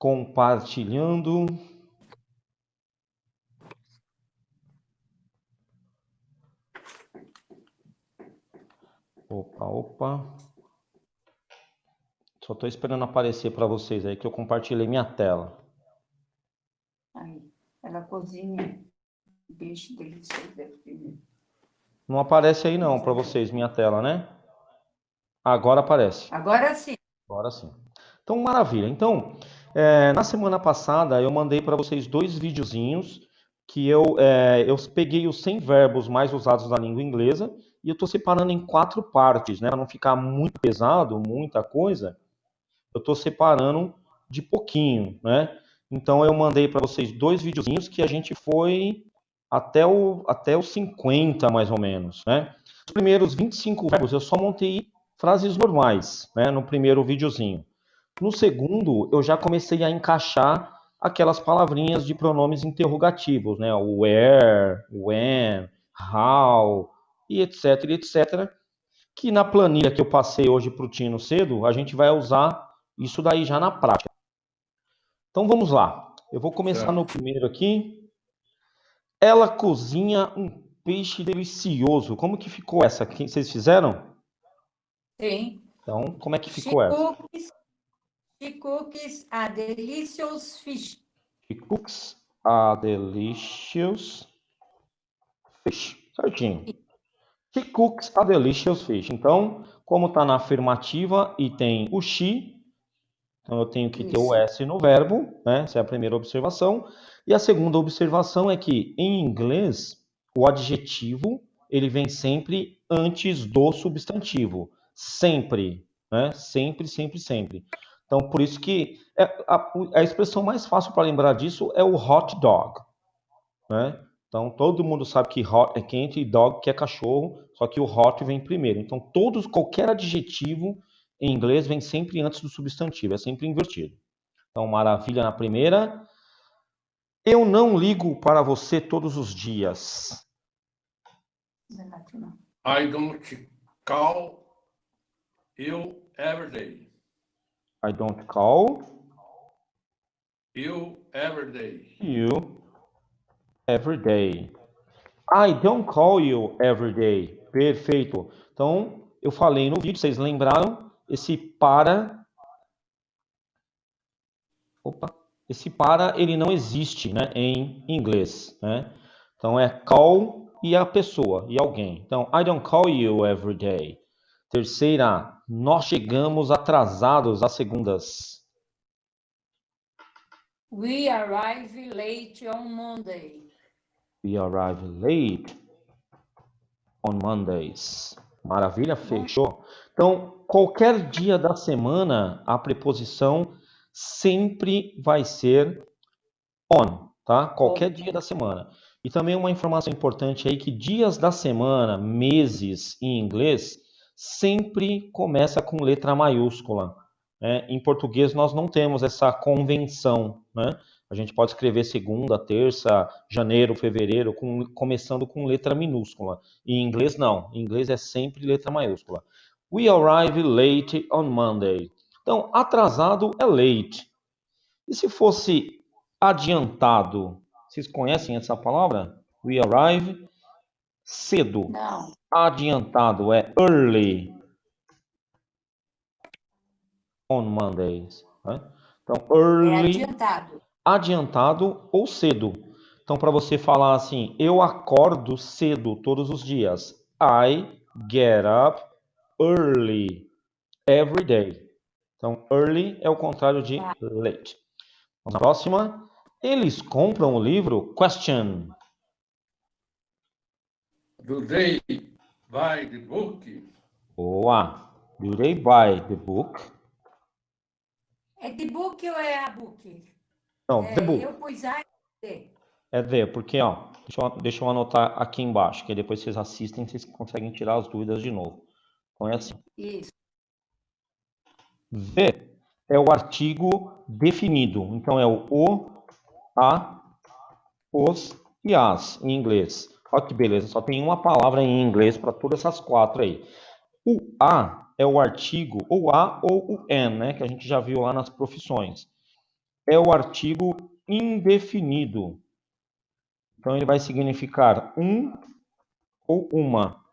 compartilhando. Opa. Só estou esperando aparecer para vocês aí que eu compartilhei minha tela. Aí, ela cozinha peixe delicioso primeiro. Não aparece aí não para vocês minha tela, né? Agora aparece. Agora sim. Agora sim. Então, maravilha. Então, na semana passada eu mandei para vocês 2 videozinhos que eu peguei os 100 verbos mais usados na língua inglesa e eu estou separando em 4 partes, né? Para não ficar muito pesado, muita coisa, eu estou separando de pouquinho, né? Então, eu mandei para vocês 2 videozinhos que a gente foi até o 50, mais ou menos, né? Os primeiros 25 verbos eu só montei frases normais, né? No primeiro videozinho. No segundo, eu já comecei a encaixar aquelas palavrinhas de pronomes interrogativos, né? O where, when, how, e etc, que na planilha que eu passei hoje para o Tino cedo, a gente vai usar isso daí já na prática. Então vamos lá. Eu vou começar no primeiro aqui. Ela cozinha um peixe delicioso. Como que ficou essa? Vocês fizeram? Sim. Então, como é que ficou essa? She cooks a delicious fish. She cooks a delicious fish. Certinho. She cooks a delicious fish. Então, como está na afirmativa e tem o she, então eu tenho que ter o S no verbo, né? Essa é a primeira observação. E a segunda observação é que, em inglês, o adjetivo ele vem sempre antes do substantivo. Sempre, né? Sempre. Então, por isso que a expressão mais fácil para lembrar disso é o hot dog, né? Então, todo mundo sabe que hot é quente e dog que é cachorro, só que o hot vem primeiro. Então, qualquer adjetivo em inglês vem sempre antes do substantivo, é sempre invertido. Então, maravilha na primeira. Eu não ligo para você todos os dias. I don't call you every day. I don't call You every day. you every day. I don't call you every day. Perfeito. Então, eu falei no vídeo, vocês lembraram? Esse para, ele não existe, né, em inglês, né? Então, é call e a pessoa, e alguém. Então, I don't call you every day. Terceira, nós chegamos atrasados às segundas. We arrive late on Monday. We arrive late on Mondays. Maravilha, fechou? Então, qualquer dia da semana, a preposição sempre vai ser on, tá? Qualquer dia da semana. E também uma informação importante aí que dias da semana, meses em inglês, sempre começa com letra maiúscula, né? Em português nós não temos essa convenção, né? A gente pode escrever segunda, terça, janeiro, fevereiro, começando com letra minúscula. Em inglês não. Em inglês é sempre letra maiúscula. We arrive late on Monday. Então, atrasado é late. E se fosse adiantado? Vocês conhecem essa palavra? We arrive cedo. Não. Adiantado é early on Mondays, né? Então, early, adiantado ou cedo. Então, para você falar assim, eu acordo cedo todos os dias. I get up early every day. Então, early é o contrário de late. Vamos na próxima. Eles compram o livro? Question. Do they buy the book? Boa. Do they buy the book? É the book ou é a book? Não, the book. Eu pus A e D. É the, porque, ó, deixa eu anotar aqui embaixo, que aí depois vocês assistem, vocês conseguem tirar as dúvidas de novo. Então é assim. Isso. The é o artigo definido. Então é o, a, os e as em inglês. Olha que beleza, só tem uma palavra em inglês para todas essas 4 aí. O a é o artigo, ou a ou o an, né, que a gente já viu lá nas profissões. é o artigo indefinido. Então, ele vai significar um ou uma.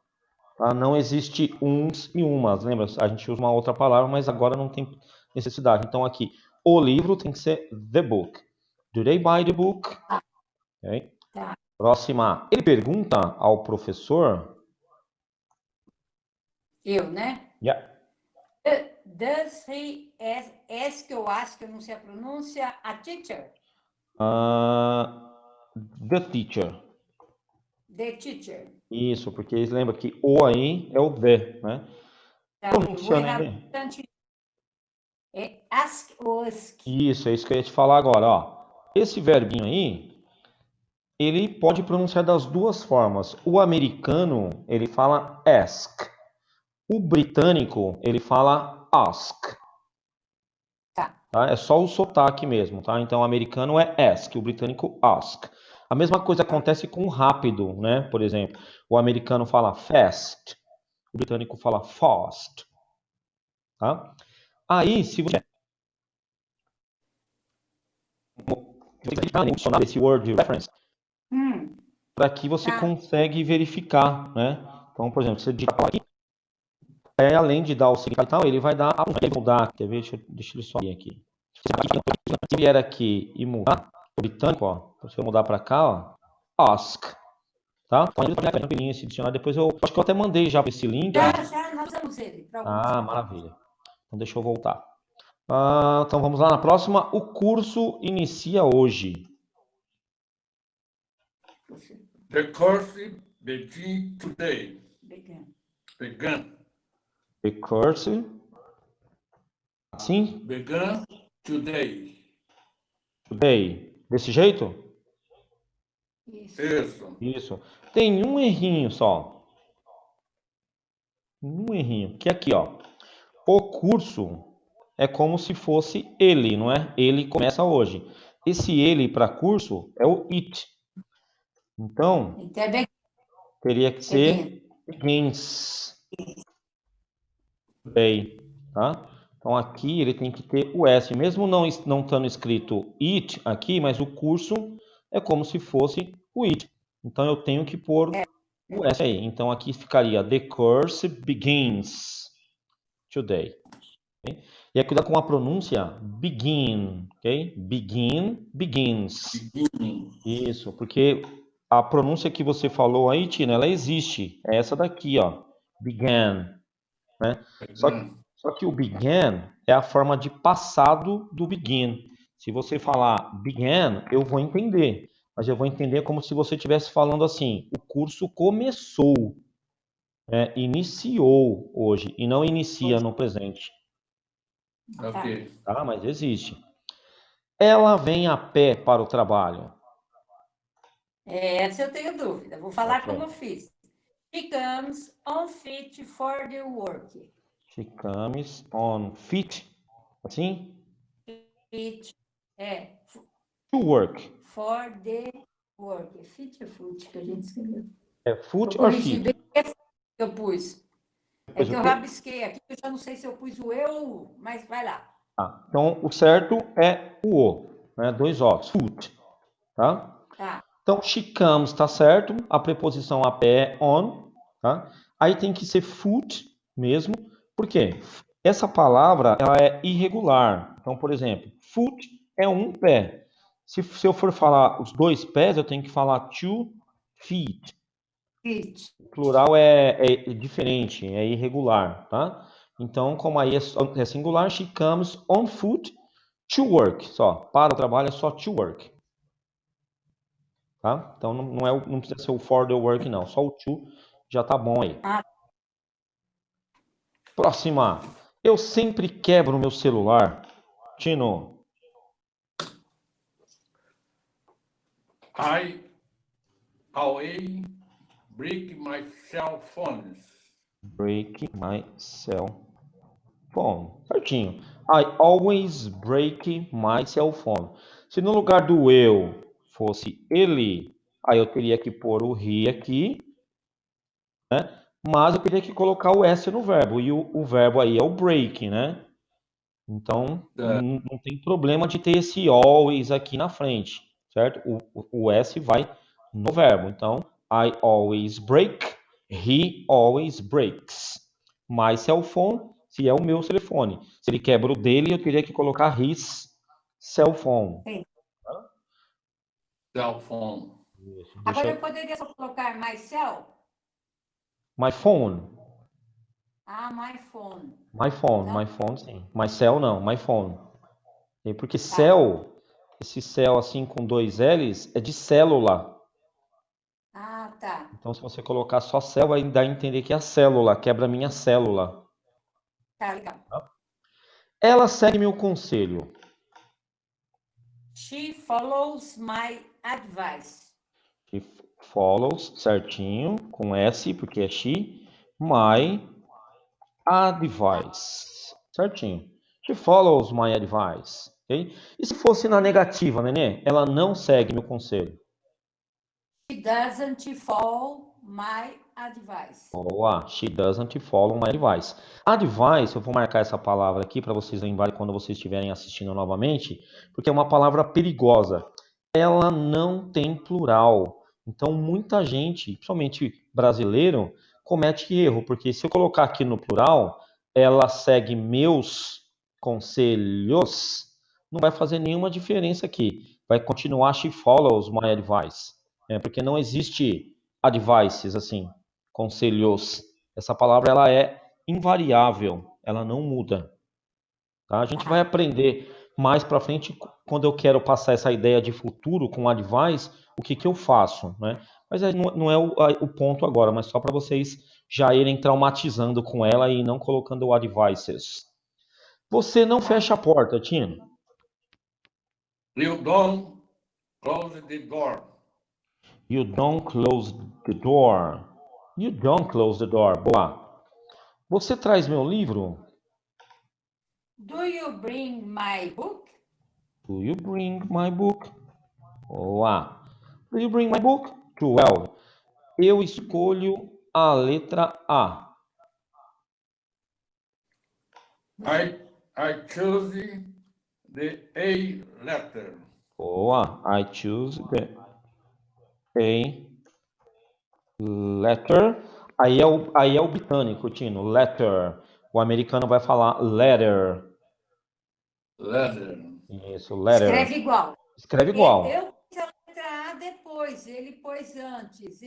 Tá? Não existe uns e umas. Lembra? A gente usa uma outra palavra, mas agora não tem necessidade. Então, aqui, o livro tem que ser the book. Do they buy the book? Okay. Tá. Próxima. Ele pergunta ao professor. Eu, né? Yeah. Does he ask, eu acho que eu não sei a pronúncia, a teacher? The teacher. The teacher. Isso, porque lembra que o aí é o the, né? Tá, eu vou Pronunciando errar ele. bastante. É ask ou ask? Isso, é isso que eu ia te falar agora, ó. Esse verbinho aí, ele pode pronunciar das duas formas. O americano, ele fala ask. O britânico, ele fala ask. Tá. Tá? É só o sotaque mesmo, tá? Então, o americano é ask, o britânico ask. A mesma coisa acontece com rápido, né? Por exemplo, o americano fala fast, o britânico fala fast, tá? Aí, se você clicar no dicionário esse word reference, para que você Tá. consegue verificar, né? Então, por exemplo, você digitar aqui, além de dar o significado e tal, ele vai dar a mudar. Quer ver? Deixa ele só ir aqui. Se vier aqui e mudar, o britânico, ó, se eu mudar para cá, ó, ask, tá? Então, ele vai rapidinho esse dicionário. Depois eu acho que eu até mandei já esse link. Já nós usamos ele para algumas palavras. Maravilha. Então, deixa eu voltar. Então, vamos lá na próxima. O curso inicia hoje. The course begins today. Began. The course. Assim? Began today. Today. Desse jeito? Isso. Isso. Tem um errinho só. Um errinho. Que é aqui, ó. O curso é como se fosse ele, não é? Ele começa hoje. Esse ele para curso é o it. Então, Então, é bem teria que ser begins. Today, tá? Então, aqui ele tem que ter o S. Mesmo não estando escrito it aqui, mas o curso é como se fosse o it. Então, eu tenho que pôr o S aí. Então, aqui ficaria the course begins today. Okay? E aí, cuidado com a pronúncia begin, ok? Begin, begins. Beginning. Isso, porque a pronúncia que você falou aí, Tina, ela existe. É essa daqui, ó. Began, né? Só que o began é a forma de passado do begin. Se você falar began, eu vou entender. Mas eu vou entender como se você estivesse falando assim: o curso começou, né? Iniciou hoje, e não inicia no presente. Ok. Tá? Mas existe. Ela vem a pé para o trabalho. Essa eu tenho dúvida. Vou falar Ok. como eu fiz. She comes unfit for the work. She comes on feet, assim, Fit to work. for the work. Fit ou foot que a gente escreveu? É Eu foot or corrigi feet? bem que eu pus. É Depois que o eu quê? rabisquei aqui, eu já não sei se eu pus o eu ou o U, mas vai lá. Tá. Então, o certo é o, né? Dois O's, foot, tá? Tá. Então, she comes, tá certo? A preposição a pé é on, tá? Aí tem que ser foot mesmo. Por quê? Essa palavra, ela é irregular. Então, por exemplo, foot é um pé. Se eu for falar os dois pés, eu tenho que falar two feet. Fit. O plural é diferente, é irregular, tá? Então, como aí é singular, she comes on foot to work. Só, para o trabalho é só to work. Tá? Então, não precisa ser o for the work, não. Só o to já tá bom aí. Próxima. Eu sempre quebro meu celular. Tino. I always break my cell phones. Break my cell phone. Certinho. I always break my cell phone. Se no lugar do eu fosse ele, aí eu teria que pôr o he aqui, né? Mas eu teria que colocar o S no verbo. E o verbo aí é o break, né? Então, the, não tem problema de ter esse always aqui na frente, certo? O S vai no verbo. Então, I always break, he always breaks. My cell phone, se é o meu telefone. Se ele quebra o dele, eu teria que colocar his cell phone. Sim. cell phone. Isso, Agora eu poderia só colocar myself? My phone. Ah, my phone. My phone, Não? my phone, sim. My cell não, my phone. E porque Tá. cell, esse cell assim com dois L's, é de célula. Ah, tá. Então, se você colocar só cell, vai dar a entender que é a célula, quebra a minha célula. Tá, legal. Ela segue meu conselho. She follows my advice. She follows, certinho, com S, porque é she. My advice. Certinho. She follows my advice. Ok? E se fosse na negativa, Nenê? Ela não segue meu conselho. She doesn't follow my advice. Boa. She doesn't follow my advice. Advice, eu vou marcar essa palavra aqui para vocês lembrarem quando vocês estiverem assistindo novamente, porque é uma palavra perigosa. Ela não tem plural. Então, muita gente, principalmente brasileiro, comete erro, porque se eu colocar aqui no plural, ela segue meus conselhos, não vai fazer nenhuma diferença aqui. Vai continuar she follows my advice. Porque não existe advices assim, conselhos. Essa palavra ela é invariável, ela não muda. Tá? A gente vai aprender mais para frente quando eu quero passar essa ideia de futuro com advice, o que eu faço, né? Mas não é o ponto agora, mas só para vocês já irem traumatizando com ela e não colocando o advices. Você não fecha a porta, Tino. You don't close the door. You don't close the door. You don't close the door. Boa. Você traz meu livro? Do you bring my book? Do you bring my book? Boa. Do you bring my book? 12. Eu escolho a letra A. I choose the A letter. Boa. I choose the A letter. Aí é o britânico, Tino. Letter. O americano vai falar letter. Letter. Isso, letter. Escreve igual. Escreve igual. Eu pus a letra A depois, ele pôs antes.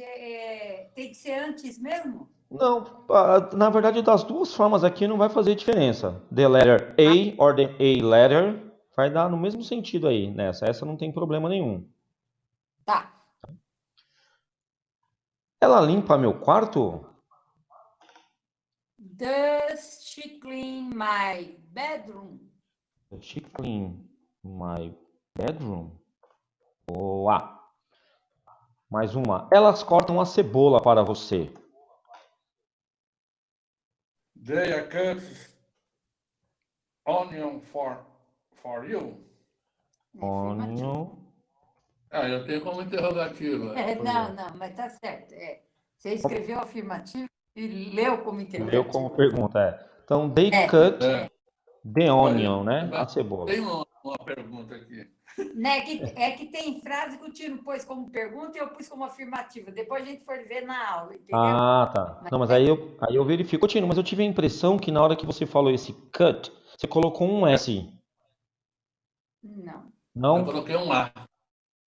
Tem que ser antes mesmo? Não, na verdade, das duas formas aqui não vai fazer diferença. The letter A or the A letter vai dar no mesmo sentido aí nessa. Essa não tem problema nenhum. Tá. Ela limpa meu quarto? Does she clean my bedroom? Does she clean my bedroom? Boa. Mais uma. Elas cortam a cebola para você. They cut onion for you. Onion. Eu tenho como interrogativa. Não, mas tá certo. Você escreveu afirmativo e leu como Leu como interrogativo. pergunta, é. Então, they É. cut É, the onion, né? mas A cebola. tem uma pergunta aqui. Né, que tem frase que o Tino pôs como pergunta e eu pus como afirmativa. Depois a gente for ver na aula, entendeu? Ah, tá. Não, mas aí eu verifico, Tino, mas eu tive a impressão que na hora que você falou esse cut, você colocou um S. Não. Não? Eu coloquei um A.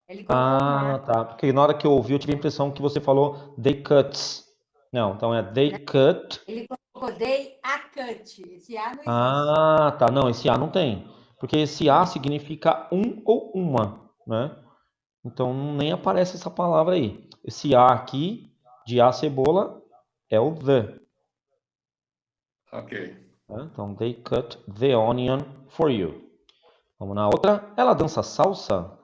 Ele colocou Ah, tá. Porque na hora que eu ouvi, eu tive a impressão que você falou they cuts. Não, então é they cut. Ele colocou dei a cut. Esse A não existe. Ah, tá. Não, esse A não tem. Porque esse A significa um ou uma, né? Então nem aparece essa palavra aí. Esse A aqui, de A cebola, é o the. Ok. Né? Então, they cut the onion for you. Vamos na outra. Ela dança salsa?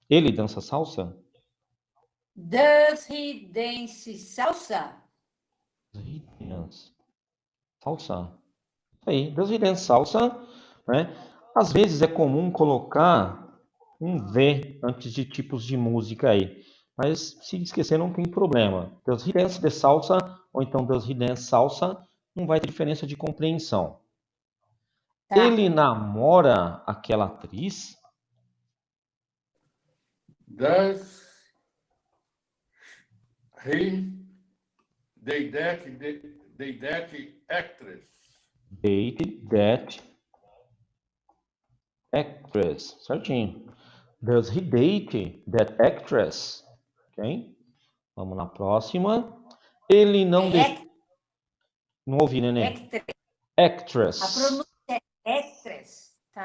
Ele dança salsa? Does he dance salsa? He dance salsa. Aí, does he dance salsa? Né? Às vezes é comum colocar um V antes de tipos de música aí. Mas se esquecer não tem problema. Does he dance the salsa? Ou então does he dance salsa? Não vai ter diferença de compreensão. Tá. Ele namora aquela atriz? Does he date that actress? Date that actress. Certinho. Does he date that actress? Ok? Vamos na próxima. Ele não Não ouvi, neném. A Actress. pronúncia é actress. Tá.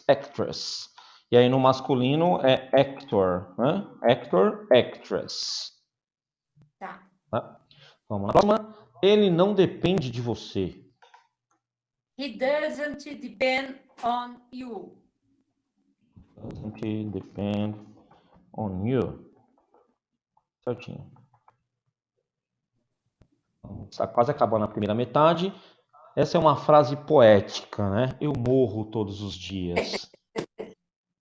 Actress. E aí no masculino é actor, né? Actor, actress. Tá. Tá? Vamos na próxima. Ele não depende de você. He doesn't depend on you. Doesn't depend on you. Certinho. Está quase acabando a primeira metade. Essa é uma frase poética, né? Eu morro todos os dias.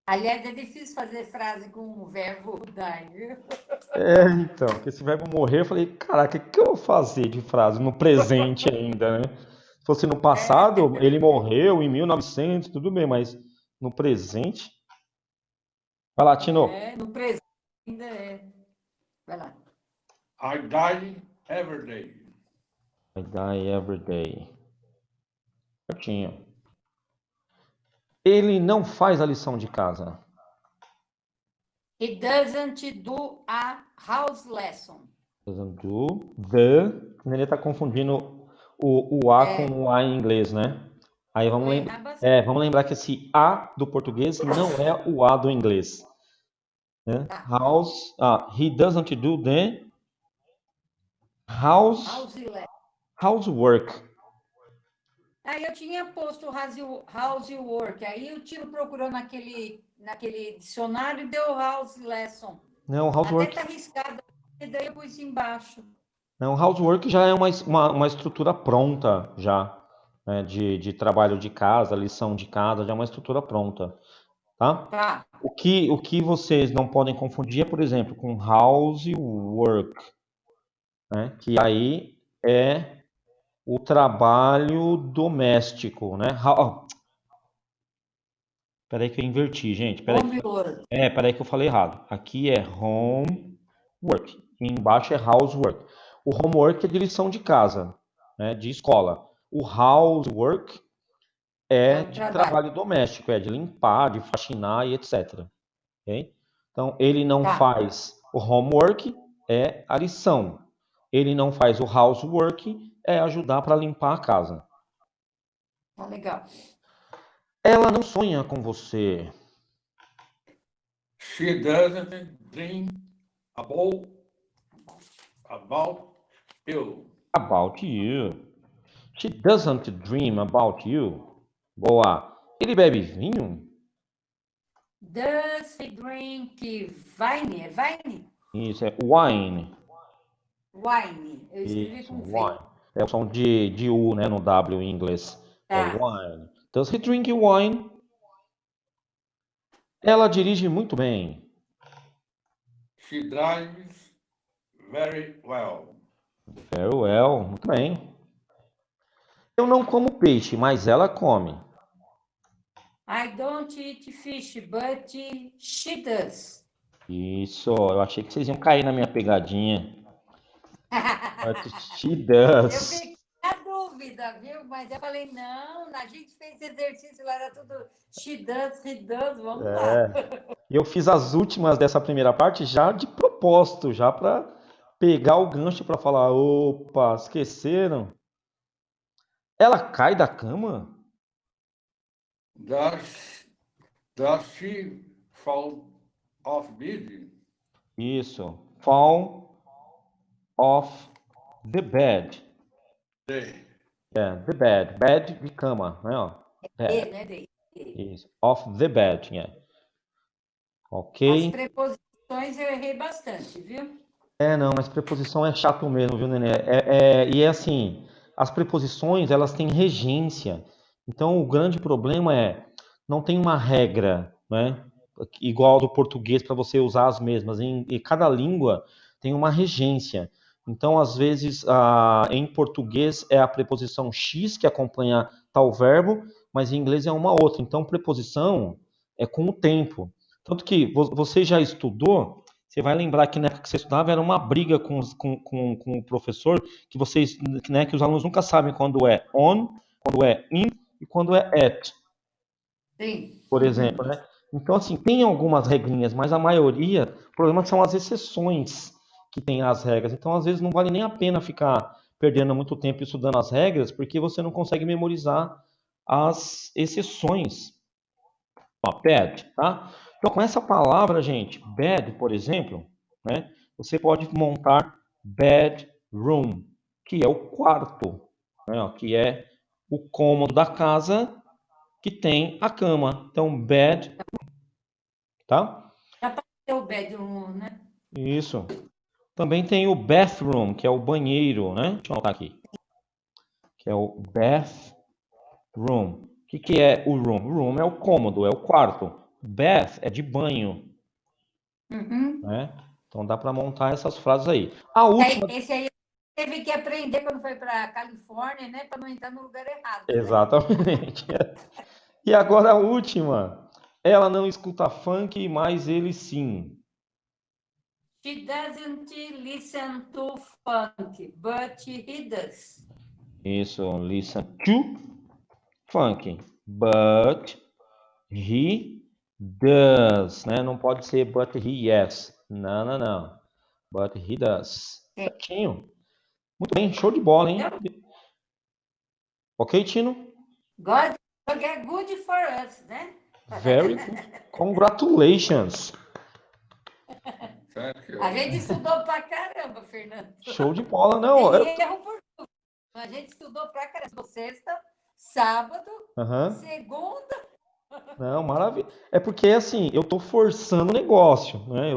Aliás, é difícil fazer frase com o verbo die, viu? Então, com esse verbo morrer, eu falei, caraca, o que eu vou fazer de frase no presente ainda, né? Se fosse no passado, ele morreu em 1900, tudo bem, mas no presente... Vai lá, Tino. No presente ainda é. Vai lá. I die every day. I die every day. Certinho. Ele não faz a lição de casa. He doesn't do a house lesson. Doesn't do the... Ele está confundindo o A com o A em inglês, né? Aí vamos lembrar que esse A do português não é o A do inglês. Né? He doesn't do the housework. Aí eu tinha posto housework, aí o Tino procurou naquele dicionário e deu house lesson. Não, housework. Até tá arriscado, e daí eu pus embaixo. Não, housework já é uma estrutura pronta já, né, de trabalho de casa, lição de casa, já é uma estrutura pronta, tá? Tá. O que vocês não podem confundir é, por exemplo, com housework, né, que aí é o trabalho doméstico, né? Peraí que eu inverti, gente. Peraí que eu falei errado. Aqui é homework. E embaixo é housework. O homework é de lição de casa, né? De escola. O housework é de trabalho doméstico, é de limpar, de faxinar e etc. Okay? Então, ele não faz o homework, é a lição. Ele não faz o housework, é ajudar para limpar a casa. Tá legal. Ela não sonha com você. She doesn't dream about you. About you. She doesn't dream about you. Boa. Ele bebe vinho? Does he drink wine? É wine? Isso, é wine. Wine. Eu escrevi Isso, com V. wine. É o som de U, né, no W em inglês. É wine. Does he drink wine? Ela dirige muito bem. She drives very well. Very well, muito bem. Eu não como peixe, mas ela come. I don't eat fish, but she does. Isso, eu achei que vocês iam cair na minha pegadinha. But she does. Eu fiquei na dúvida, viu? Mas eu falei, não, a gente fez exercício lá, era tudo she does, he does, vamos lá. E eu fiz as últimas dessa primeira parte já de propósito, já para pegar o gancho para falar, opa, esqueceram? Ela cai da cama? Does she fall off bed? Isso, fall off the bed. The bed. Bed de cama, né? Ó. Né? Isso, off the bed, yeah. Ok. As preposições eu errei bastante, viu? Não, mas preposição é chato mesmo, viu, Nenê? E é assim, as preposições, elas têm regência. Então, o grande problema é, não tem uma regra, né? Igual ao do português para você usar as mesmas. Em cada língua tem uma regência. Então, às vezes, em português é a preposição X que acompanha tal verbo, mas em inglês é uma outra. Então, preposição é com o tempo. Tanto que você já estudou, você vai lembrar que na época que você estudava era uma briga com o professor, que vocês, né, que os alunos nunca sabem quando é on, quando é in e quando é at, Sim. por exemplo, né? Então, assim, tem algumas regrinhas, mas a maioria, o problema são as exceções que tem as regras. Então, às vezes, não vale nem a pena ficar perdendo muito tempo estudando as regras, porque você não consegue memorizar as exceções. Ó, bad, tá? Então, com essa palavra, gente, bad, por exemplo, né? Você pode montar bedroom, que é o quarto, né? Ó, que é o cômodo da casa que tem a cama. Então, bed, tá? Já passei o bedroom, né? Isso. Também tem o bathroom, que é o banheiro, né? Deixa eu anotar aqui. Que é o bathroom. O que é o room? O room é o cômodo, é o quarto. Bath é de banho, Uhum. né? Então dá para montar essas frases aí. A última, Esse aí teve que aprender quando foi para a Califórnia, né? Para não entrar no lugar errado, né? exatamente. E agora a última. Ela não escuta funk, mas ele sim. She doesn't listen to funk, but he does. Isso, listen to funk, but he does, né? Não pode ser but he yes. Não, não, não. But he does. É. Certinho. Muito bem, show de bola, hein? Entendeu? Ok, Tino? God é good for us, né? Very good. Congratulations. Thank A you. gente estudou pra caramba, Fernando. Show de bola, não. Tem erro por tudo. A gente estudou pra caramba. Sexta, sábado, Aham. segunda. Não, maravilha. É porque assim, eu tô forçando o negócio, né?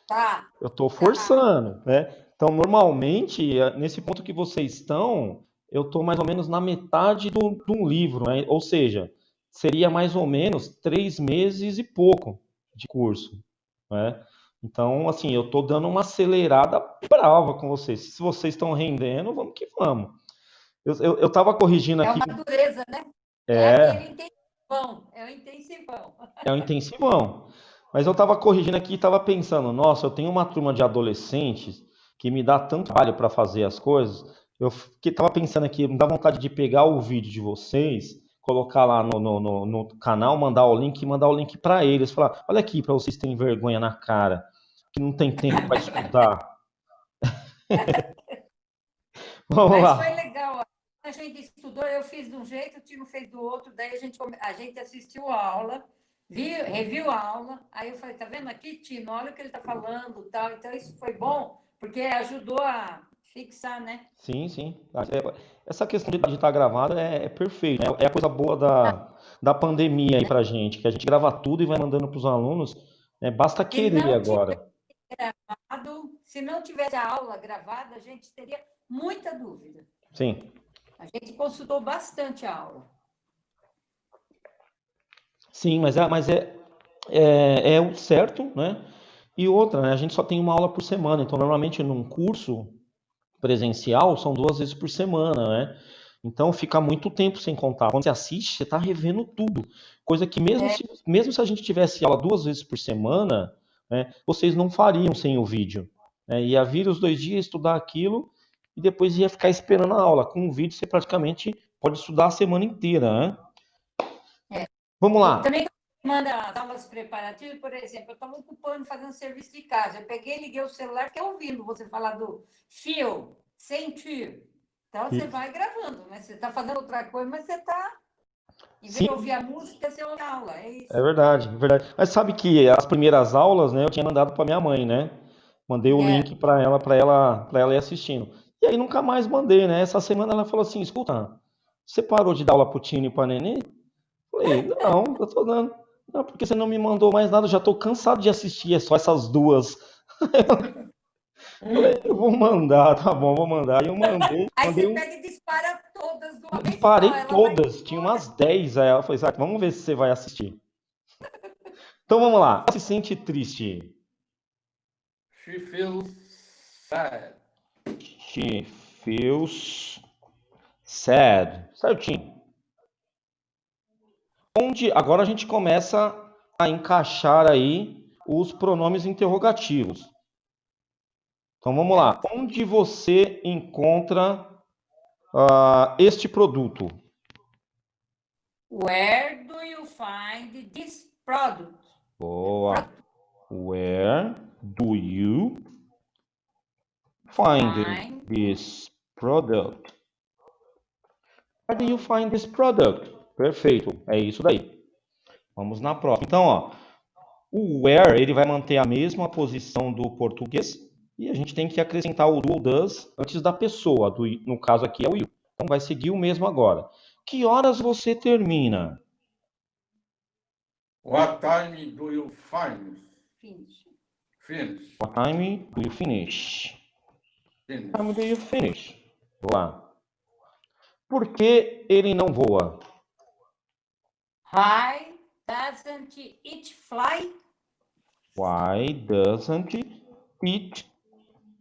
Tá, Eu tô tá. forçando, né? Então, normalmente, nesse ponto que vocês estão, eu tô mais ou menos na metade de um livro, né? Ou seja, seria mais ou menos 3 meses e pouco de curso, né? Então, assim, eu tô dando uma acelerada brava com vocês. Se vocês estão rendendo, vamos que vamos. Eu tava corrigindo É aqui. uma dureza, né? É aquele É, intensivão. É o intensivão. é um intensivão. Mas eu estava corrigindo aqui e estava pensando, nossa, eu tenho uma turma de adolescentes que me dá tanto trabalho para fazer as coisas. Eu estava pensando aqui, me dá vontade de pegar o vídeo de vocês, colocar lá no canal, mandar o link e mandar o link para eles. Falar, olha aqui para vocês terem vergonha na cara, que não tem tempo para estudar. Vamos Mas foi lá. legal. A gente estudou, eu fiz de um jeito, o Tino fez do outro, daí a gente assistiu a aula, reviu a aula, aí eu falei, tá vendo aqui, Tino, olha o que ele está falando, tal. Então isso foi bom, porque ajudou a fixar, né? Sim, sim. Essa questão de estar gravado é perfeito, né? É a coisa boa da pandemia aí pra gente, que a gente grava tudo e vai mandando para os alunos, né? Basta Se querer não tivesse agora. se não tivesse a aula gravada, a gente teria muita dúvida. Sim, A gente consultou bastante a aula. sim, mas é o certo, né? E outra, né? A gente só tem uma aula por semana, então normalmente num curso presencial são 2 vezes por semana, né? Então fica muito tempo sem contar. Quando você assiste, você está revendo tudo. Coisa que mesmo se a gente tivesse aula 2 vezes por semana, né, vocês não fariam sem o vídeo, né? Ia vir os 2 dias, estudar aquilo e depois ia ficar esperando a aula. Com o vídeo você praticamente pode estudar a semana inteira, né? É. Vamos E lá. também manda as aulas preparativas, por exemplo, eu estava ocupando, fazendo serviço de casa. Eu peguei, liguei o celular, fiquei ouvindo você falar do fio, sem fio. Então você vai gravando, né? Você está fazendo outra coisa, mas você está. Em vez Sim, de ouvir a música, você ouve a aula. É é isso. verdade, é verdade. Mas sabe que as primeiras aulas, né, eu tinha mandado para minha mãe, né? Mandei o É. link para ela ir assistindo. E aí nunca mais mandei, né? Essa semana ela falou assim: "Escuta, você parou de dar aula pro Tino e pra Nenê?" Falei: "Não, eu tô dando. Não, porque você não me mandou mais nada, eu já tô cansado de assistir, é só essas duas." Falei: "Eu vou mandar, tá bom, vou mandar." E eu mandei, Aí mandei você um, pega e dispara todas de uma vez só. disparei Ela vai todas, tinha toda. umas 10 aí ela falou: "Isaac, vamos ver se você vai assistir." Então vamos lá. Se sente triste? She feels sad. She feels sad. Certinho. Agora a gente começa a encaixar aí os pronomes interrogativos. Então vamos lá. Onde você encontra este produto? Where do you find this product? Boa. Where do you find this product? Where do you find this product? Perfeito. É isso daí. Vamos na próxima. Então, ó, o where ele vai manter a mesma posição do português e a gente tem que acrescentar o do ou does antes da pessoa. No caso aqui é o you. Então vai seguir o mesmo agora. Que horas você termina? What time do you finish? What time do you finish? Finish. What time do you finish? Vamos lá. Por que ele não voa? Why doesn't it fly? Why doesn't it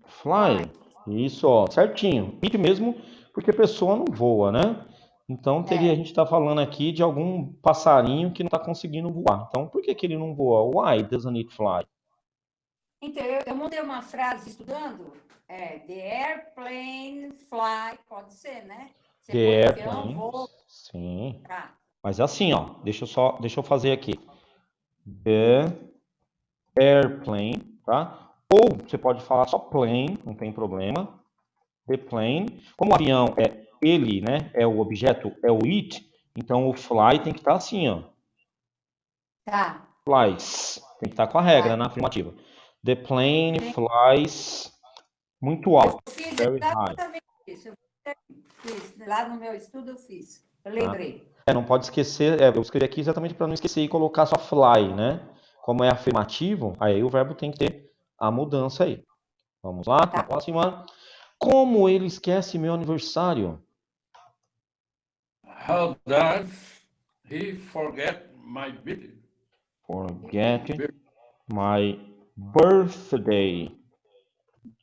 fly? Isso, ó, certinho. It mesmo, porque a pessoa não voa, né? Então a gente está falando aqui de algum passarinho que não está conseguindo voar. Então por que ele não voa? Why doesn't it fly? Então, eu montei uma frase estudando. The airplane fly, pode ser, né? Você The põe airplane, avião, voa. sim. Tá. Mas assim, ó, deixa eu fazer aqui. The airplane, tá? Ou você pode falar só plane, não tem problema. The plane. Como o avião é ele, né? É o objeto, é o it. Então o fly tem que estar assim, ó. Tá. Flies. Tem que estar com a regra na afirmativa. The plane flies muito alto. Eu fiz Very high. exatamente isso. Eu fiz. Lá no meu estudo eu fiz. Eu lembrei. Não pode esquecer. Eu escrevi aqui exatamente para não esquecer e colocar só fly, né? Como é afirmativo, aí o verbo tem que ter a mudança aí. Vamos lá, Tá. próxima. Como ele esquece meu aniversário? How does he forget my birthday? Forget my birthday.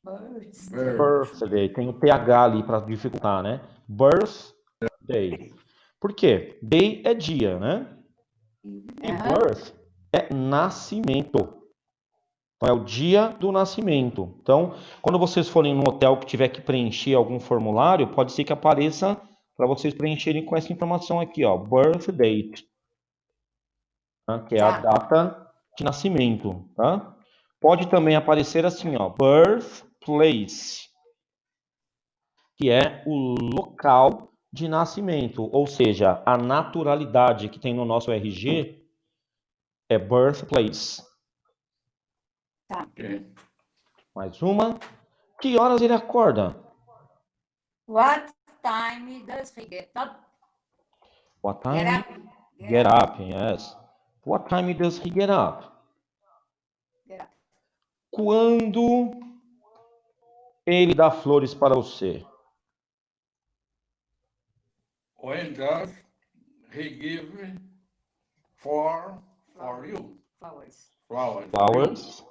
Birthday. Tem o TH ali para dificultar, né? Birthday. Por quê? Day é dia, né? E birth é nascimento. Então é o dia do nascimento. Então, quando vocês forem no hotel que tiver que preencher algum formulário, pode ser que apareça para vocês preencherem com essa informação aqui, ó, birth date, tá? Que é a data de nascimento, tá? Pode também aparecer assim, ó, birthplace, que é o local de nascimento, ou seja, a naturalidade que tem no nosso RG é birthplace. Tá. Okay. Mais uma. Que horas ele acorda? What time does he get up? What time? Get up, yes. What time does he get up? Get up. Quando ele dá flores para você? When does he give for you? Flowers. Flowers. Flowers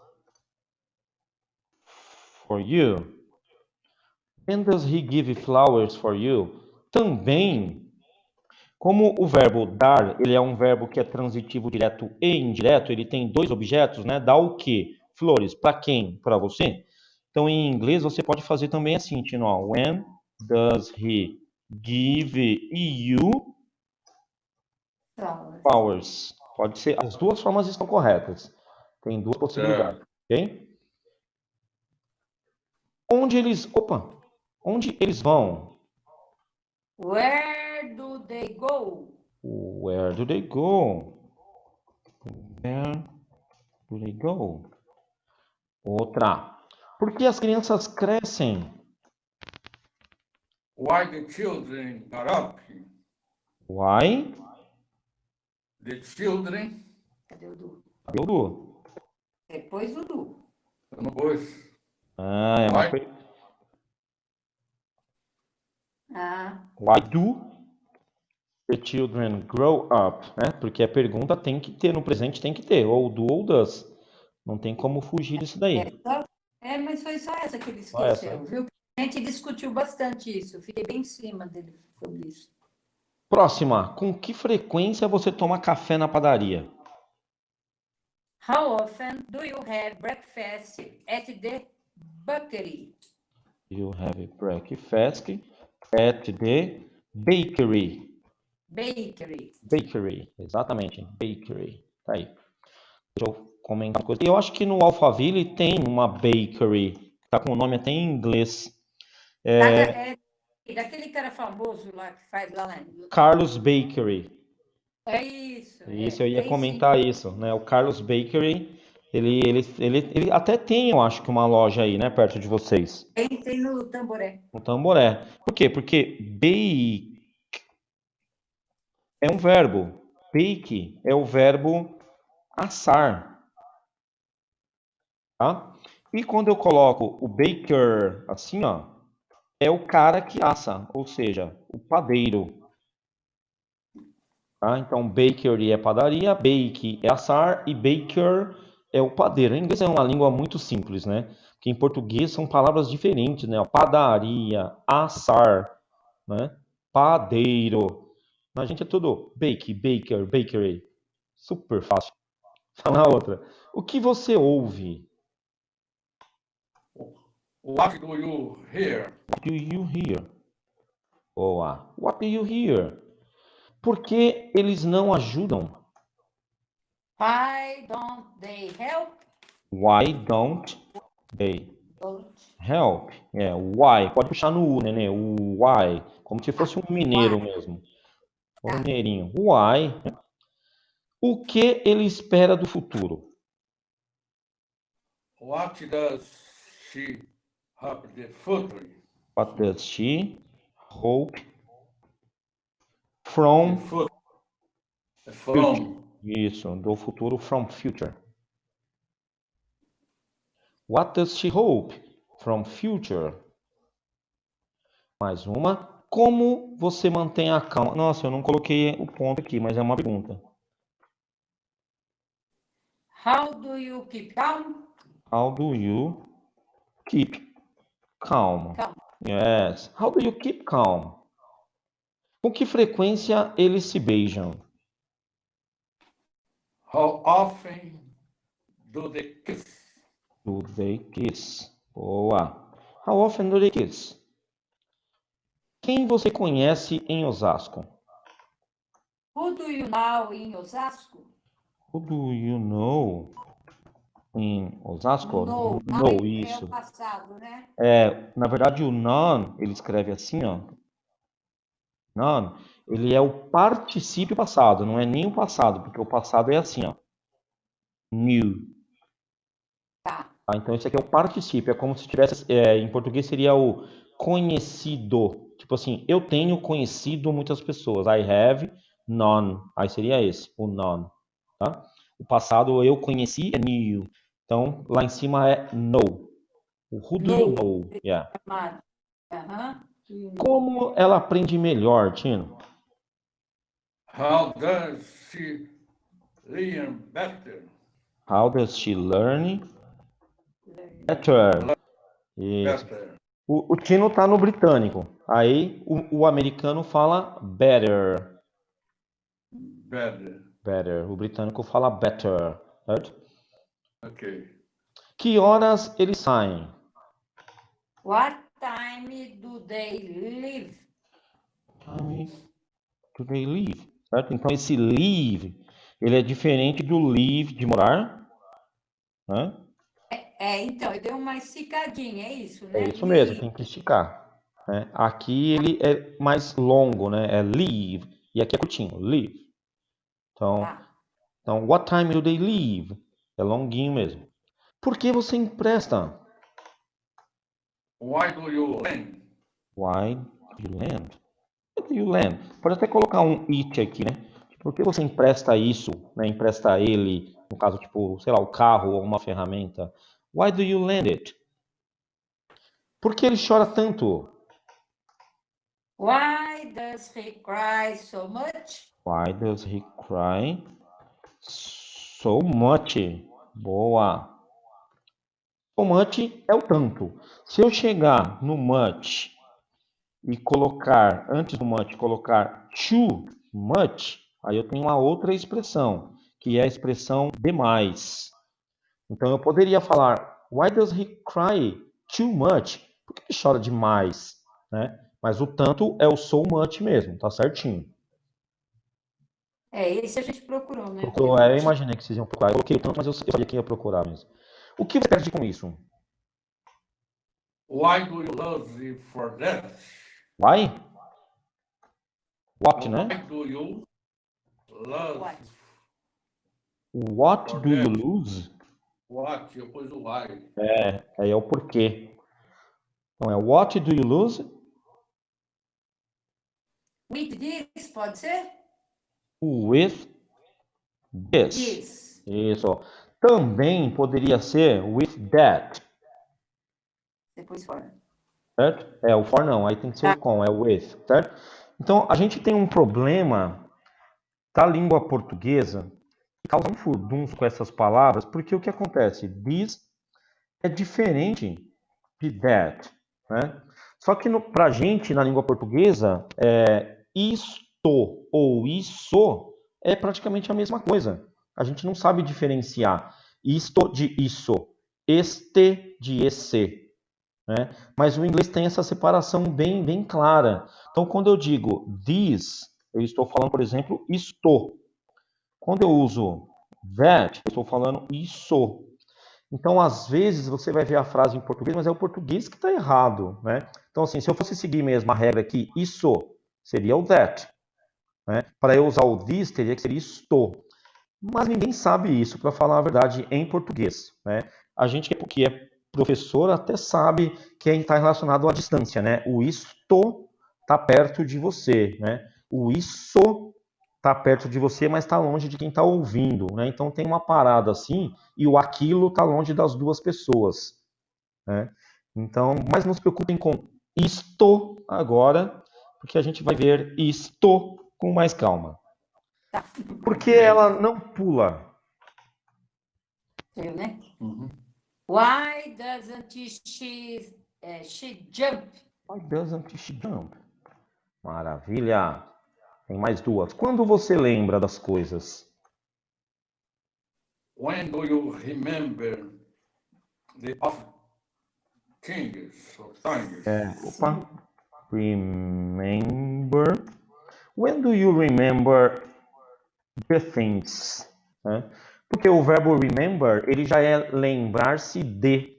for you. When does he give flowers for you? Também, como o verbo dar, ele é um verbo que é transitivo direto e indireto, ele tem dois objetos, né? Dá o quê? Flores. Para quem? Para você? Então, em inglês, você pode fazer também assim, Tino, ó. When does he give you flowers? Pode ser. As duas formas estão corretas. Tem duas possibilidades, ok? Onde eles vão? Where do they go? Where do they go? Where do they go? Outra. Por que as crianças crescem? Why the children got up? Why? The children. Cadê o Du? Cadê o Du? Depois o Du. No bush. É uma Why? Why do the children grow up? Né? Porque a pergunta tem que ter, no presente tem que ter, ou do ou does. Não tem como fugir disso daí. Mas foi só essa que ele Só essa, esqueceu, viu? A gente discutiu bastante isso. Eu fiquei bem em cima dele sobre isso. Próxima. Com que frequência você toma café na padaria? How often do you have breakfast at the bakery? You have breakfast at the bakery. Bakery. Bakery, exatamente, bakery. Tá aí. Deixa eu comentar uma coisa. Eu acho que no Alphaville tem uma bakery. Tá com o nome até em inglês. É daquele cara famoso lá que faz lá. Carlos Bakery. É isso. Isso, eu ia Tem sim. comentar isso, né? O Carlos Bakery, ele até tem, eu acho que uma loja aí, né, perto de vocês. Tem no Tamboré. No Tamboré. Por quê? Porque bake é um verbo. Bake é o verbo assar, tá? E quando eu coloco o baker assim, ó, é o cara que assa, ou seja, o padeiro. Tá? Então, bakery é padaria, bake é assar e baker é o padeiro. Em inglês é uma língua muito simples, né? Porque em português são palavras diferentes, né? Padaria, assar, né? Padeiro. A gente é tudo bake, baker, bakery. Super fácil. Fala outra. O que você ouve? What do you hear? What do you hear? Boa. What do you hear? Por que eles não ajudam? Why don't they help? Why don't they Don't. help? É, why. Pode puxar no U, né? O why. Como se fosse um mineiro Why? mesmo. Um mineirinho. Why. O que ele espera do futuro? What does she hope the future? What does she hope The from future future? from Isso, do futuro from future. What does she hope from future? Mais uma. Como você mantém a calma? Nossa, eu não coloquei o ponto aqui, mas é uma pergunta. How do you keep calm? How do you keep calm? Calm. Yes. How do you keep calm? Com que frequência eles se beijam? how often do they kiss? Do they kiss? Boa. How often do they kiss? Quem você conhece em Osasco? Who do you know in Osasco? Who do you know em Osasco? No. No, É o isso. passado, né? Na verdade, o none, ele escreve assim, ó. None, ele é o particípio passado, não é nem o passado, porque o passado é assim, ó. New. Tá. Tá? Então, esse aqui é o particípio, é como se tivesse, em português seria o conhecido. Tipo assim, eu tenho conhecido muitas pessoas. I have none. Aí seria esse, o none. Tá? O passado eu conheci é knew. Então, lá em cima é know. O who do you No. know? Yeah. Amado. Aham. Como ela aprende melhor, Tino? How does she learn better? How does she learn better? Isso. Better, O Tino tá no britânico. Aí o americano fala better. better. Better. O britânico fala better. Certo? Okay. Que horas eles saem? What time do they leave? Time do they leave? Certo? Então esse leave, ele é diferente do leave de morar, né? Então, eu dei uma esticadinha, é isso, É né? isso mesmo, Leave. tem que esticar. Né? Aqui ele é mais longo, né? É leave. E aqui é curtinho, leave. Então, Tá. what time do they leave? É longuinho mesmo. Por que você empresta? Why do you lend? Why do you lend? Why do you lend? Pode até colocar um it aqui, né? Por que você empresta isso, né? Empresta ele, no caso, tipo, sei lá, o carro ou uma ferramenta. Why do you lend it? Por que ele chora tanto? Why does he cry so much? Why does he cry so much? Boa. So much é o tanto. Se eu chegar no much e colocar, antes do much, colocar too much, aí eu tenho uma outra expressão, que é a expressão demais. Então eu poderia falar, why does he cry too much? Por que ele chora demais? Né? Mas o tanto é o so much mesmo, tá certinho. Esse a gente procurou, né? Eu imaginei que vocês iam procurar. Eu coloquei o tanto, mas eu sabia que ia procurar mesmo. O que você perde com isso? Why do you love me for that? Why? What, Why né? do you love What? What for do you that? lose? What? Eu pus o why. Aí é o porquê. Então é what do you lose? With this, pode ser? With this. This. Isso. Ó. Também poderia ser with that. Depois fora. Certo? É o for não, aí tem que ser o com, é o with, certo? Então a gente tem um problema da língua portuguesa que causa um furdunço com essas palavras, porque o que acontece? This é diferente de that, né? Só que para a gente, na língua portuguesa, isto ou isso é praticamente a mesma coisa. A gente não sabe diferenciar isto de isso, este de esse, né? Mas o inglês tem essa separação bem, bem clara. Então, quando eu digo this, eu estou falando, por exemplo, estou. Quando eu uso that, eu estou falando isso. Então, às vezes, você vai ver a frase em português, mas é o português que está errado, né? Então, assim, se eu fosse seguir mesmo a regra aqui, isso seria o that, né? Para eu usar o this, teria que ser isto. Mas ninguém sabe isso, para falar a verdade, em português, né? A gente que é professor até sabe que está relacionado à distância, né? O isto está perto de você, né? O isso está perto de você, mas está longe de quem está ouvindo, né? Então tem uma parada assim e o aquilo está longe das duas pessoas, né? Então, mas não se preocupem com isto agora, porque a gente vai ver isto com mais calma. Tá. Porque Ok. ela não pula. Viu, né? Uhum. Why doesn't she jump? Why doesn't she jump? Maravilha. Tem mais duas. Quando você lembra das coisas? When do you remember the of kings or things? Opa. Remember. When do you remember the things? Né? Porque o verbo remember, ele já é lembrar-se de.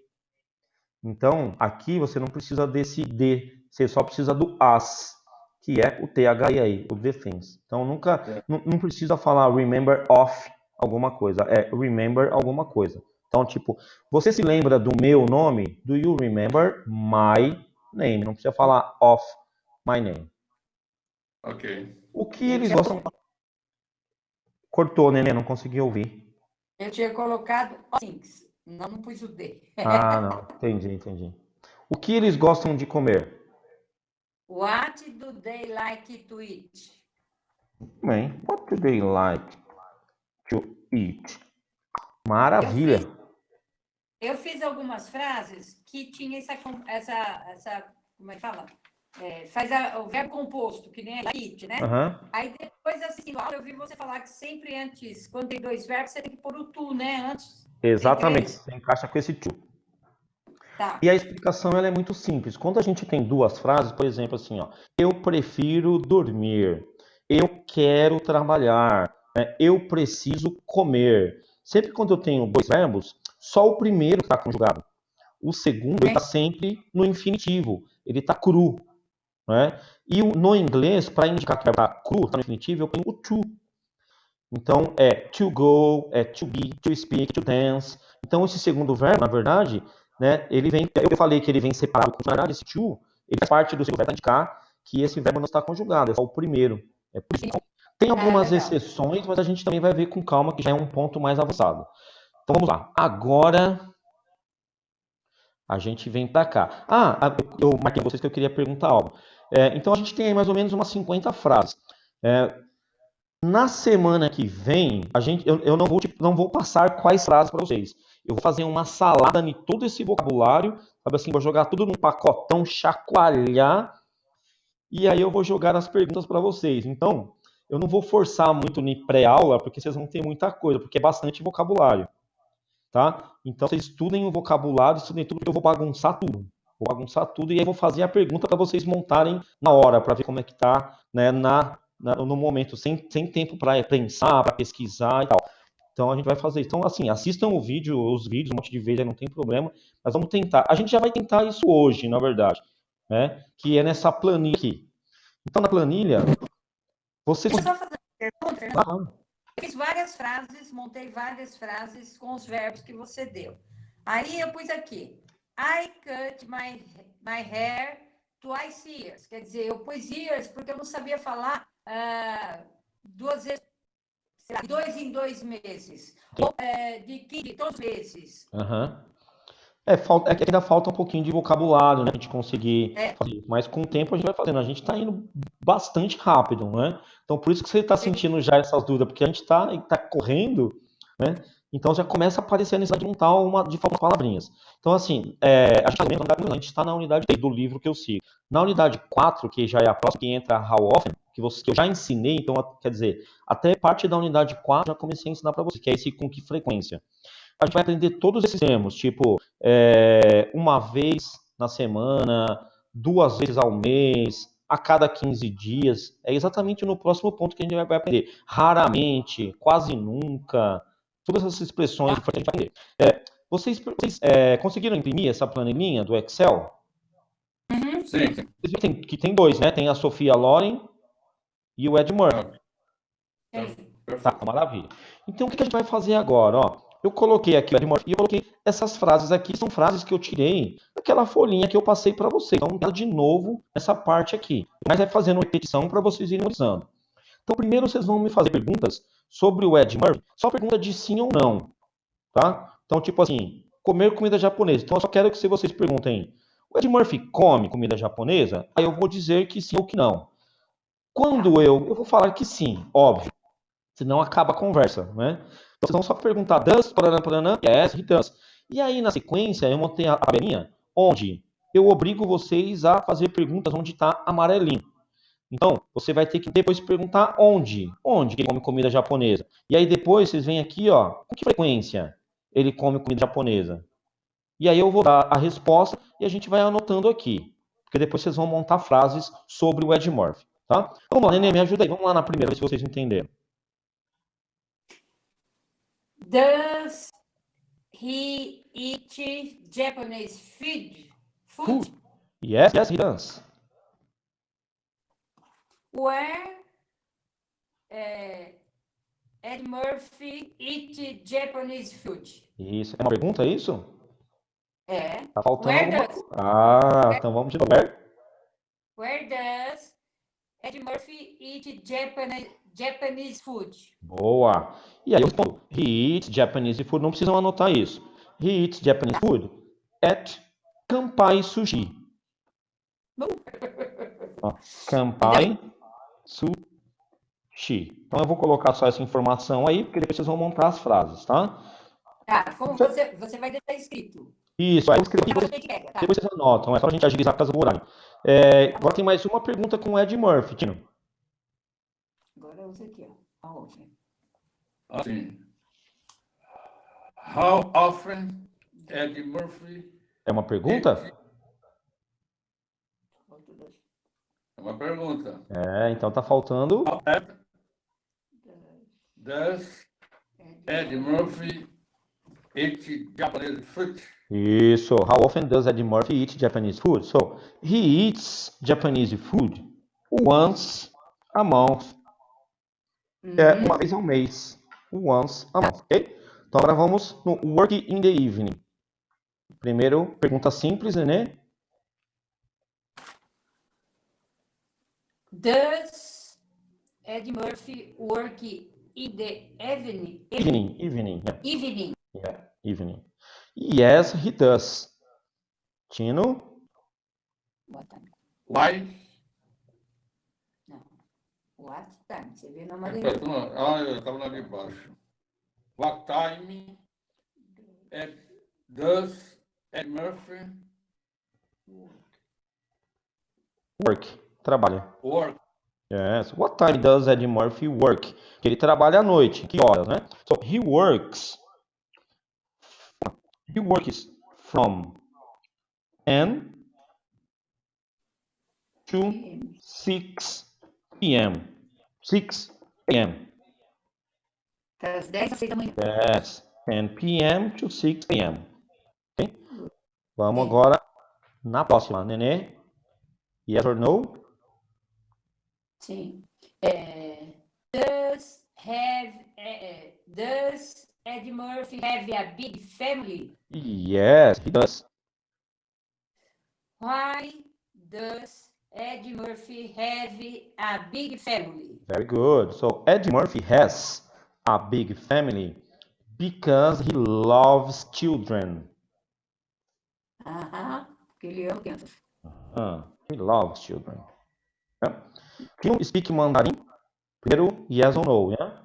Então, aqui você não precisa desse de, você só precisa do as, que é o THI aí, o the things. Então, nunca, não precisa falar remember of alguma coisa, é remember alguma coisa. Então, tipo, você se lembra do meu nome? Do you remember my name? Não precisa falar of my name. Ok. O que eles gostam... Cortou, Nenê, não consegui ouvir. Eu tinha colocado things, não pus o D. Ah, não, entendi. O que eles gostam de comer? What do they like to eat? Bem, what do they like to eat? Maravilha. Eu fiz algumas frases que tinha essa como é que fala? Faz o verbo composto, que nem a eat, né? Uhum. Aí depois, assim, Laura, eu vi você falar que sempre antes, quando tem dois verbos, você tem que pôr o tu, né? Antes. Exatamente, você encaixa com esse to. Tá. E a explicação ela é muito simples. Quando a gente tem duas frases, por exemplo, assim, ó, eu prefiro dormir, eu quero trabalhar, né? Eu preciso comer. Sempre quando eu tenho dois verbos, só o primeiro está conjugado. O segundo está sempre no infinitivo, ele está cru, né? E no inglês, para indicar que está cru, está no infinitivo, eu tenho o to. Então, é to go, é to be, to speak, to dance. Então, esse segundo verbo, na verdade, né, ele vem, eu falei que ele vem separado com o verdade, esse to, ele faz parte do segundo verbo para indicar que esse verbo não está conjugado, é só o primeiro. É por isso. Tem algumas exceções, mas a gente também vai ver com calma, que já é um ponto mais avançado. Então, vamos lá. Agora, a gente vem para cá. Eu marquei vocês que eu queria perguntar algo. Então, a gente tem aí mais ou menos umas 50 frases. Na semana que vem, eu não vou passar quais frases para vocês. Eu vou fazer uma salada em todo esse vocabulário, sabe assim, vou jogar tudo num pacotão, chacoalhar e aí eu vou jogar as perguntas para vocês. Então, eu não vou forçar muito em pré-aula, porque vocês vão ter muita coisa, porque é bastante vocabulário, tá? Então, vocês estudem o vocabulário, estudem tudo, porque eu vou bagunçar tudo. Vou bagunçar tudo e aí vou fazer a pergunta para vocês montarem na hora, para ver como é que tá, né, no momento, sem tempo para pensar, para pesquisar e tal. Então a gente vai fazer isso. Então, assim, assistam os vídeos, um monte de vezes, aí não tem problema. Mas vamos tentar. A gente já vai tentar isso hoje, na verdade, né? Que é nessa planilha aqui. Então, na planilha, vocês. Deixa eu só fazer uma pergunta. Ah, Eu fiz várias frases, montei várias frases com os verbos que você deu. Aí eu pus aqui, I cut my hair twice years. Quer dizer, eu pus years porque eu não sabia falar duas vezes, sei lá, 2 em 2 meses. Ou de 15 todos os meses. aham. É que ainda falta um pouquinho de vocabulário, né? A gente conseguir É, fazer isso. Mas com o tempo a gente vai fazendo. A gente está indo bastante rápido, né? Então por isso que você está sentindo já essas dúvidas, porque a gente tá correndo, né? Então já começa a aparecer a necessidade de montar de falar palavrinhas. Então, assim, a gente está na unidade 3 do livro que eu sigo. Na unidade 4, que já é a próxima, que entra a How Often, que eu já ensinei, então, quer dizer, até parte da unidade 4 já comecei a ensinar para você, que é esse com que frequência. A gente vai aprender todos esses termos, tipo, uma vez na semana, 2 vezes ao mês, a cada 15 dias. É exatamente no próximo ponto que a gente vai aprender. Raramente, quase nunca, todas essas expressões que a gente vai aprender. Vocês conseguiram imprimir essa planilhinha do Excel? Sim. Vocês viram que tem dois, né? Tem a Sofia Loren e o Ed Murphy. Tá, Perfeito. maravilha. Então, o que a gente vai fazer agora? Ó, eu coloquei aqui o Ed Murphy e eu coloquei essas frases aqui, são frases que eu tirei daquela folhinha que eu passei para vocês. Então, tá de novo essa parte aqui. Mas é fazendo repetição para vocês irem memorizando. Então, primeiro vocês vão me fazer perguntas sobre o Ed Murphy, só pergunta de sim ou não, tá? Então, tipo assim, comer comida japonesa. Então, eu só quero que vocês perguntem, o Ed Murphy come comida japonesa? Aí eu vou dizer que sim ou que não. Quando eu vou falar que sim, óbvio, senão acaba a conversa, né? Então, vocês vão só perguntar, does, paraná, paraná, yes, he does. E aí, na sequência, eu montei a tabelinha onde eu obrigo vocês a fazer perguntas onde está amarelinho. Então, você vai ter que depois perguntar onde ele come comida japonesa. E aí depois vocês vêm aqui, ó, com que frequência ele come comida japonesa. E aí eu vou dar a resposta e a gente vai anotando aqui. Porque depois vocês vão montar frases sobre o Ed Murphy, tá? Então, vamos lá, Nenê, me ajuda aí. Vamos lá na primeira, ver se vocês entenderam. Does he eat Japanese food? Yes, yes, he does. Where Ed Murphy eat Japanese food? Isso. É uma pergunta, é isso? É. Tá faltando Where alguma does coisa. Ah, então vamos de novo. Where does Ed Murphy eat Japanese food? Boa. E aí eu respondo, he eats Japanese food. Não precisam anotar isso. He eats Japanese food at Kampai Sushi. Ó, Kampai Sushi. Então eu vou colocar só essa informação aí, porque depois vocês vão montar as frases, tá? Como você vai deixar escrito. Isso, aí eu escrevi, Depois a gente pega, tá? depois vocês anotam. É só a gente agilizar por causa do horário. Agora tem mais uma pergunta com o Ed Murphy, Tino. Agora usa aqui, ó. Aonde? Assim, how often Eddie Murphy É uma pergunta? é uma pergunta. Então tá faltando. How often does Eddie Murphy eat Japanese food? Isso. How often does Ed Murphy eat Japanese food? So, he eats Japanese food once a month. Uma vez ao mês. Once a month, ok? Então agora vamos no work in the evening. Primeiro, pergunta simples, né? Does Ed Murphy work in the evening? Evening. Evening. Evening. Yes, he does. Tino? What time? Why? Não. What time? Você vê na Eu maneira. estava lá de baixo. What time does Ed Murphy Work. Trabalha. work? Yes. What time does Eddie Murphy work? Ele trabalha à noite. Que horas, né? So he works from 10 to 6 p.m. 6 p.m. Das 10 às 6 da manhã. Yes. 10 p.m. to 6 p.m. Ok? Vamos Sim. agora na próxima. Nenê? Yes or no? Sim. Does Eddie Murphy have a big family? Yes, he does. Why does Eddie Murphy have a big family? Very good. So Eddie Murphy has a big family because he loves children. Aham, porque ele ama crianças. He loves children. Yeah. Can you speak Mandarin? Primeiro, yes or no, yeah?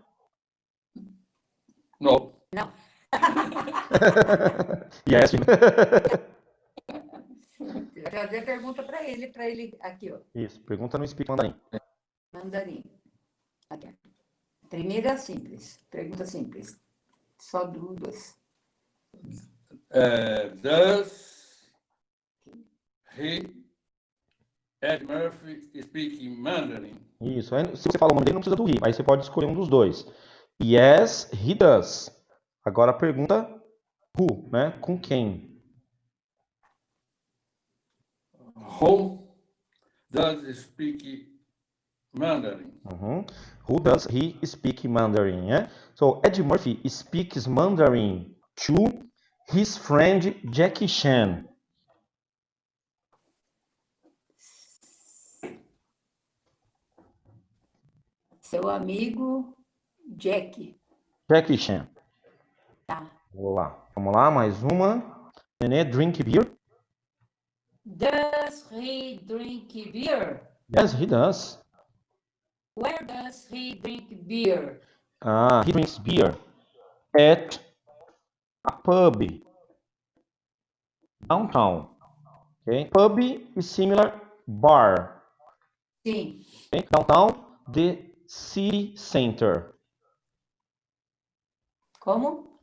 No. Não. Yes. Eu já dei pergunta para ele aqui, ó. Isso, pergunta no speak Mandarim. Mandarim. Aqui. Primeira simples. Pergunta simples. Só duas. Does Ed Murphy speak Mandarin? Isso. Aí, se você fala o Mandarim, não precisa do he. Aí você pode escolher um dos dois. Yes, he does. Agora a pergunta, who, né? Com quem? Who does speak Mandarin? Who does he speak Mandarin? Yeah? So Eddie Murphy speaks Mandarin to his friend Jackie Chan. Seu amigo Jack. Jackie Chan. Tá. Vamos lá, mais uma. Nenê, drink beer? Does he drink beer? Yes, he does. Where does he drink beer? He drinks beer at a pub downtown. Okay? Pub is similar bar. Sim. Okay? Downtown, the city center. Como?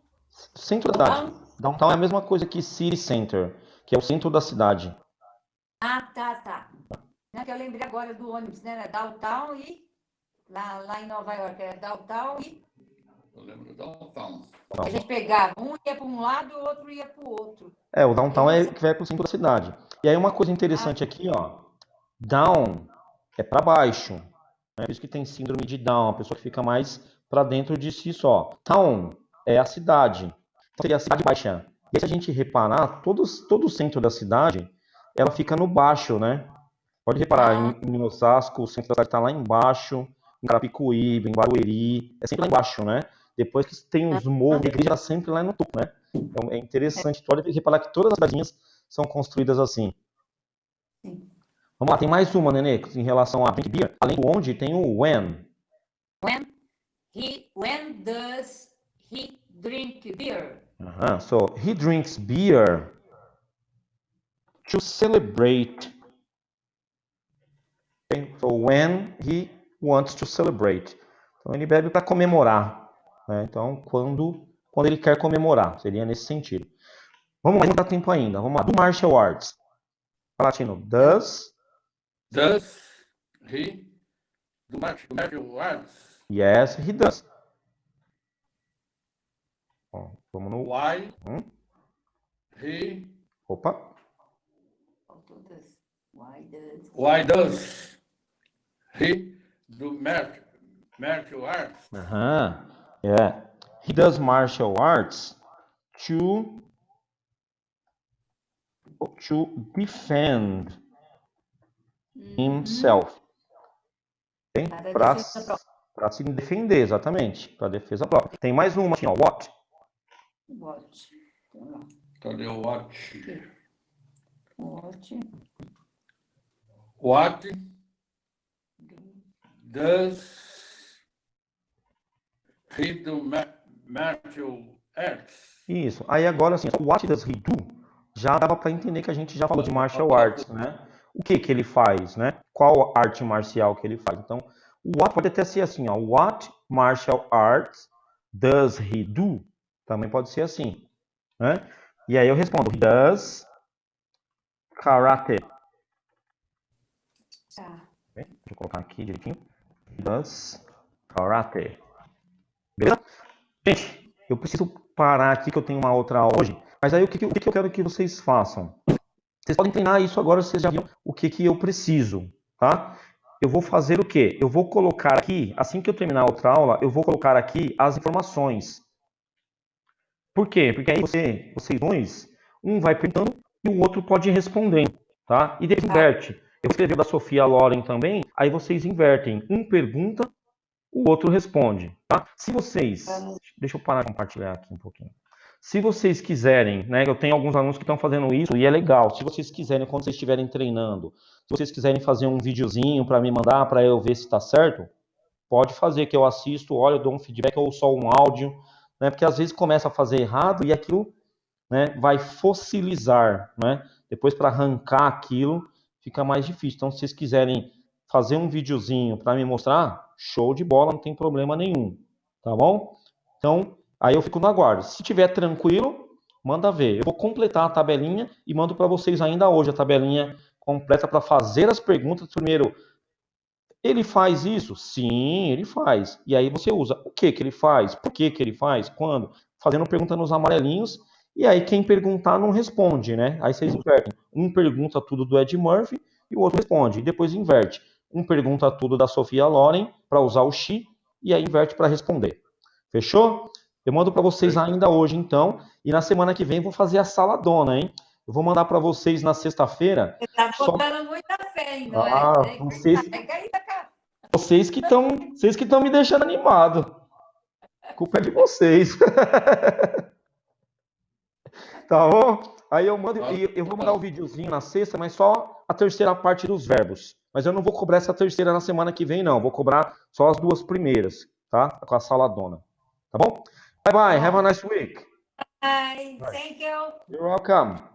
Centro da cidade. Downtown é a mesma coisa que city center, que é o centro da cidade. Ah, tá. Não é que eu lembrei agora do ônibus, né? Era Downtown e lá em Nova York era Downtown e Eu lembro do downtown. a gente pegava, um ia para um lado e o outro ia para o outro. O downtown é que vai para o centro da cidade. E aí uma coisa interessante aqui, ó, down é para baixo, né? Por isso que tem síndrome de Down, a pessoa que fica mais para dentro de si só. Town é a cidade, então seria a cidade baixa. E aí, se a gente reparar, todo o centro da cidade, ela fica no baixo, né? Pode reparar, em Osasco, o centro da cidade está lá embaixo, em Carapicuíba, em Barueri, é sempre lá embaixo, né? Depois que tem uns morros, a igreja está sempre lá no topo, né? Então é interessante, pode reparar que todas as cidadinhas são construídas assim. Sim. Vamos lá, tem mais uma, Nenê, em relação a drink beer. Além do onde, tem o when. When does he drink beer? So, he drinks beer to celebrate. Okay? So, when he wants to celebrate. Então, ele bebe para comemorar. Né? Então, quando ele quer comemorar, seria nesse sentido. Vamos lá, não dá tempo ainda. Vamos lá, do martial arts. Latino, does he do martial arts? Yes, he does. Bom, vamos no... Why he Opa. Why does he do martial arts? Yeah. He does martial arts to defend himself. Okay? Para se defender, exatamente. Para defesa própria. Tem mais uma aqui, ó. What? Cadê o what? What? What does he do martial arts? Isso. Aí agora, assim, what does he do? Já dava para entender que a gente já falou de martial arts, né? o que que ele faz, né? Qual arte marcial que ele faz. Então, o what pode até ser assim, ó. What martial arts does he do? Também pode ser assim, né? E aí eu respondo, he does karate. Tá. Deixa eu colocar aqui direitinho. He does karate. Beleza? Gente, eu preciso parar aqui que eu tenho uma outra aula hoje. Mas aí o que eu quero que vocês façam? Vocês podem treinar isso agora, vocês já viram o que eu preciso, tá? Eu vou fazer o quê? Eu vou colocar aqui, assim que eu terminar a outra aula, eu vou colocar aqui as informações. Por quê? Porque aí vocês dois, um vai perguntando e o outro pode ir respondendo, tá? E depois inverte. Eu vou escrever o da Sofia Loren também, aí vocês invertem. Um pergunta, o outro responde, tá? Se vocês... Deixa eu parar de compartilhar aqui um pouquinho. Se vocês quiserem, né? Eu tenho alguns alunos que estão fazendo isso e é legal. Se vocês quiserem, quando vocês estiverem treinando, se vocês quiserem fazer um videozinho para me mandar, para eu ver se está certo, pode fazer que eu assisto, olho, eu dou um feedback ou só um áudio, né? Porque às vezes começa a fazer errado e aquilo, né, vai fossilizar, né? Depois para arrancar aquilo fica mais difícil. Então, se vocês quiserem fazer um videozinho para me mostrar, show de bola, não tem problema nenhum, tá bom? Então, aí eu fico no aguardo. Se tiver tranquilo, manda ver. Eu vou completar a tabelinha e mando para vocês ainda hoje a tabelinha completa para fazer as perguntas. Primeiro, ele faz isso? Sim, ele faz. E aí você usa o que que ele faz, por que que ele faz, quando, fazendo pergunta nos amarelinhos. E aí quem perguntar não responde, né? Aí vocês invertem. Um pergunta tudo do Ed Murphy e o outro responde. E depois inverte. Um pergunta tudo da Sofia Loren para usar o she e aí inverte para responder. Fechou? Eu mando para vocês ainda hoje, então. E na semana que vem vou fazer a saladona, hein? Eu vou mandar para vocês na sexta-feira. Você está Só... botando muita fé em nós, né? Vocês que estão me deixando animado. A culpa é de vocês. Tá bom? Aí eu mando, eu vou mandar o videozinho na sexta, mas só a terceira parte dos verbos. Mas eu não vou cobrar essa terceira na semana que vem, não. Vou cobrar só as duas primeiras, tá? Com a saladona. Tá bom? Bye bye. Have a nice week. Bye. Thank you. You're welcome.